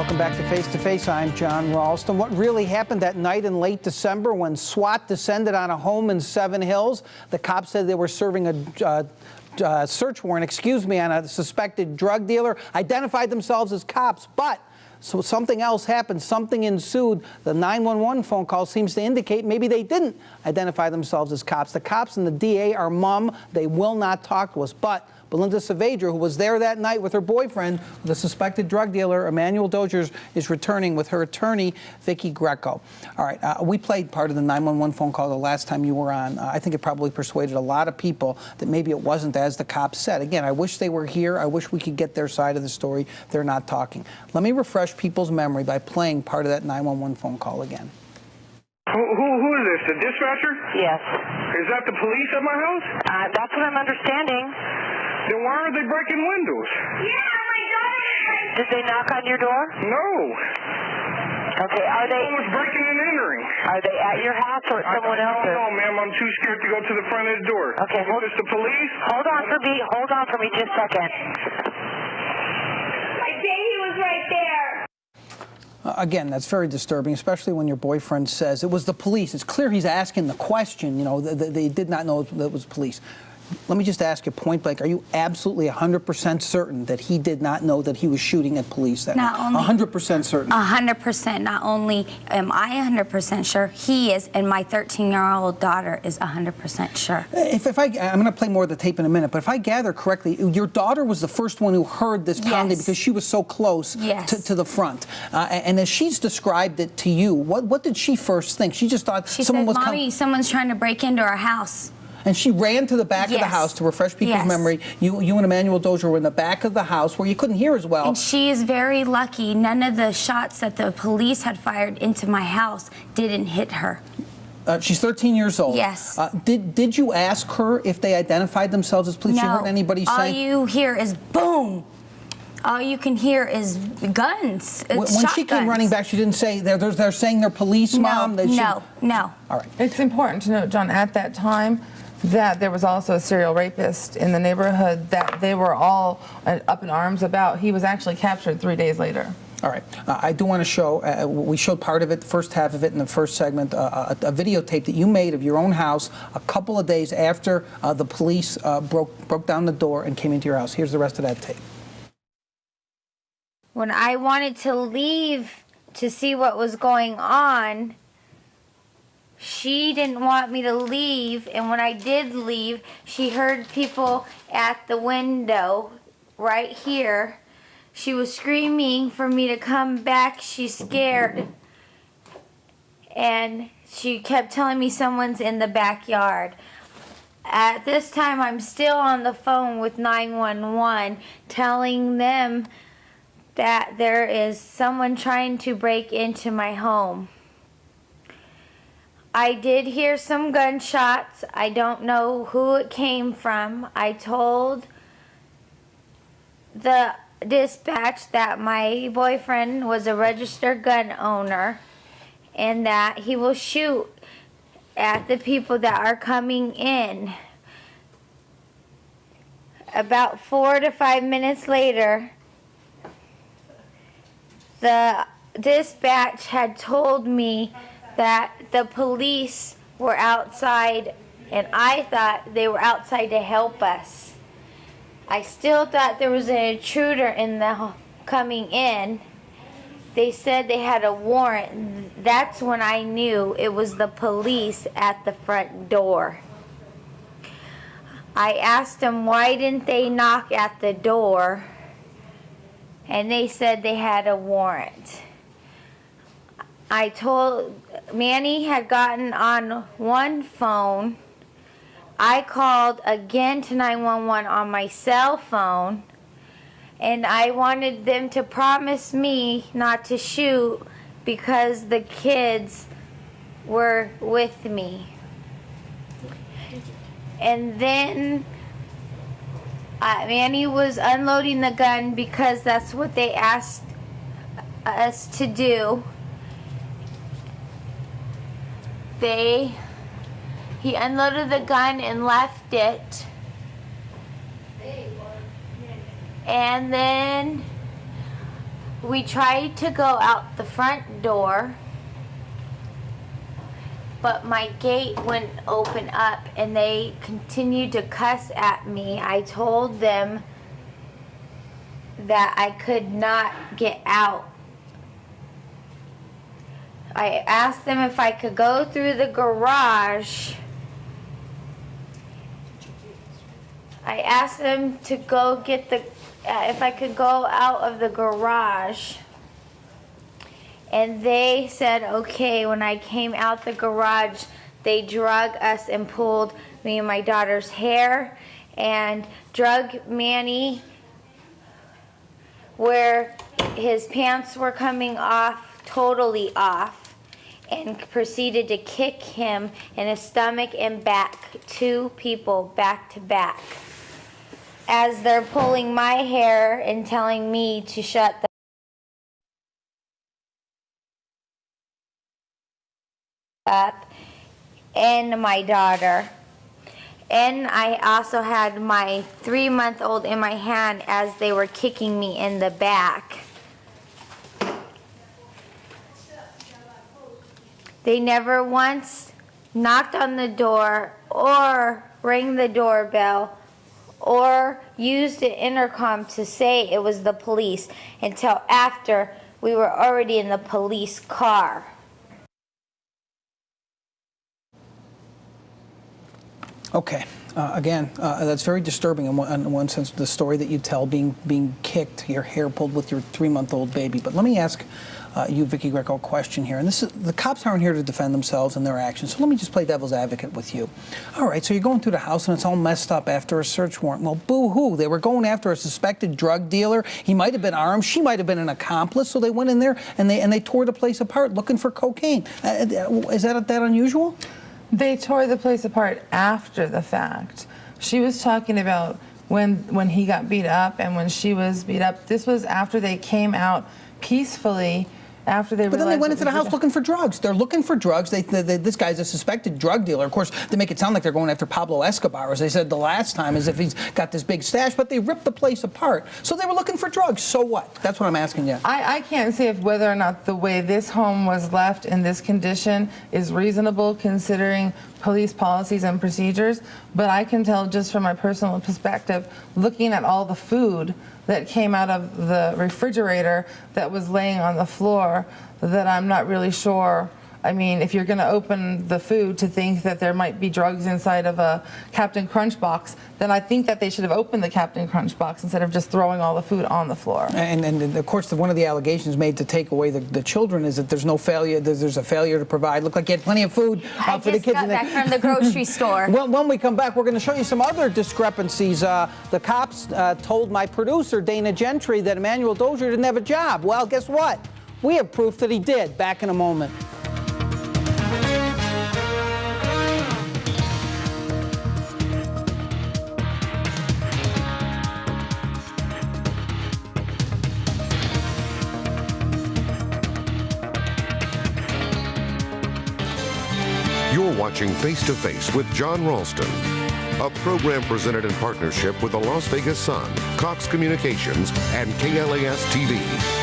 Welcome back to Face to Face. I'm John Ralston. What really happened that night in late December when SWAT descended on a home in Seven Hills? The cops said they were serving a search warrant, on a suspected drug dealer, identified themselves as cops, but so something else happened, something ensued. The 911 phone call seems to indicate maybe they didn't identify themselves as cops. The cops and the DA are mum. They will not talk to us, but Belinda Saavedra, who was there that night with her boyfriend, the suspected drug dealer, Emmanuel Dozers, is returning with her attorney, Vicki Greco. All right, we played part of the 911 phone call the last time you were on. I think it probably persuaded a lot of people that maybe it wasn't as the cops said. Again, I wish they were here. I wish we could get their side of the story. They're not talking. Let me refresh people's memory by playing part of that 911 phone call again. Who is this, the dispatcher? Yes. Is that the police at my house? That's what I'm understanding. Then why are they breaking windows? Yeah, my daughter. Did they knock on your door? No. Okay, are they... Someone's breaking and entering. Are they at your house or at someone else's? No, ma'am, I'm too scared to go to the front of the door. Okay, Is this the police? Hold on for me just a second. I say he was right there. Again, that's very disturbing, especially when your boyfriend says it was the police. It's clear he's asking the question, you know, they did not know that it was police. Let me just ask you point blank, are you absolutely 100% certain that he did not know that he was shooting at police that night? 100% certain? 100%. Not only am I 100% sure, he is, and my 13-year-old daughter is 100% sure. I'm going to play more of the tape in a minute, but if I gather correctly, your daughter was the first one who heard this pounding because she was so close to the front. And as she's described it to you, what did she first think? She just thought someone was Mommy, someone's trying to break into our house. And she ran to the back of the house to refresh people's memory. You and Emmanuel Dozier were in the back of the house where you couldn't hear as well. And she is very lucky. None of the shots that the police had fired into my house didn't hit her. She's 13 years old. Yes. Did you ask her if they identified themselves as police? No. You heard anybody say? All you hear is boom. All you can hear is guns. When she came running back, she didn't say they're saying they're police, Mom? No. All right. It's important to note, John, at that time, that there was also a serial rapist in the neighborhood that they were all up in arms about. He was actually captured 3 days later. All right. I do want to show, we showed part of it, the first half of it in the first segment, a videotape that you made of your own house a couple of days after the police broke down the door and came into your house. Here's the rest of that tape. When I wanted to leave to see what was going on, she didn't want me to leave, and when I did leave, she heard people at the window right here. She was screaming for me to come back. She's scared, and she kept telling me someone's in the backyard. At this time, I'm still on the phone with 911, telling them that there is someone trying to break into my home. I did hear some gunshots. I don't know who it came from. I told the dispatch that my boyfriend was a registered gun owner and that he will shoot at the people that are coming in. About 4 to 5 minutes later, the dispatch had told me that the police were outside, and I thought they were outside to help us. I still thought there was an intruder in the coming in. They said they had a warrant. That's when I knew it was the police at the front door. I asked them why didn't they knock at the door, and they said they had a warrant. I told Manny had gotten on one phone. I called again to 911 on my cell phone, and I wanted them to promise me not to shoot because the kids were with me. And then Manny was unloading the gun because that's what they asked us to do. He unloaded the gun and left it. And then we tried to go out the front door, but my gate wouldn't open up and they continued to cuss at me. I told them that I could not get out. I asked them if I could go through the garage. I asked them to go get the, if I could go out of the garage. And they said, okay. When I came out the garage, they drug us and pulled me and my daughter's hair and drug Manny where his pants were coming off, totally off, and proceeded to kick him in his stomach and back, 2 people back to back, as they're pulling my hair and telling me to shut the up, and my daughter. And I also had my 3-month-old in my hand as they were kicking me in the back. They never once knocked on the door or rang the doorbell or used an intercom to say it was the police until after we were already in the police car. Okay. Again, that's very disturbing in one sense, the story that you tell, being kicked, your hair pulled with your 3-month-old baby. But let me ask you, Vicki Greco, a question here. And this is, the cops aren't here to defend themselves and their actions, so let me just play devil's advocate with you. All right, so you're going through the house and it's all messed up after a search warrant. Well, boo-hoo, they were going after a suspected drug dealer. He might have been armed. She might have been an accomplice. So they went in there and they tore the place apart looking for cocaine. Is that unusual? They tore the place apart after the fact. She was talking about when he got beat up and when she was beat up. This was after they came out peacefully. After they but then they went into the house looking for drugs. They're looking for drugs. This guy's a suspected drug dealer. Of course, they make it sound like they're going after Pablo Escobar, as they said the last time, as if he's got this big stash, but they ripped the place apart. So they were looking for drugs. So what? That's what I'm asking you. I can't say if whether or not the way this home was left in this condition is reasonable considering police policies and procedures, but I can tell just from my personal perspective, looking at all the food that came out of the refrigerator that was laying on the floor, that I'm not really sure. I mean, if you're going to open the food to think that there might be drugs inside of a Captain Crunch box, then I think that they should have opened the Captain Crunch box instead of just throwing all the food on the floor. And of course, one of the allegations made to take away the children is that there's no failure. There's a failure to provide. Looked like you had plenty of food for the kids. I just got back from the grocery store. Well, when we come back, we're going to show you some other discrepancies. The cops told my producer, Dana Gentry, that Emmanuel Dozier didn't have a job. Well, guess what? We have proof that he did. Back in a moment. You're watching Face to Face with John Ralston, a program presented in partnership with the Las Vegas Sun, Cox Communications, and KLAS TV.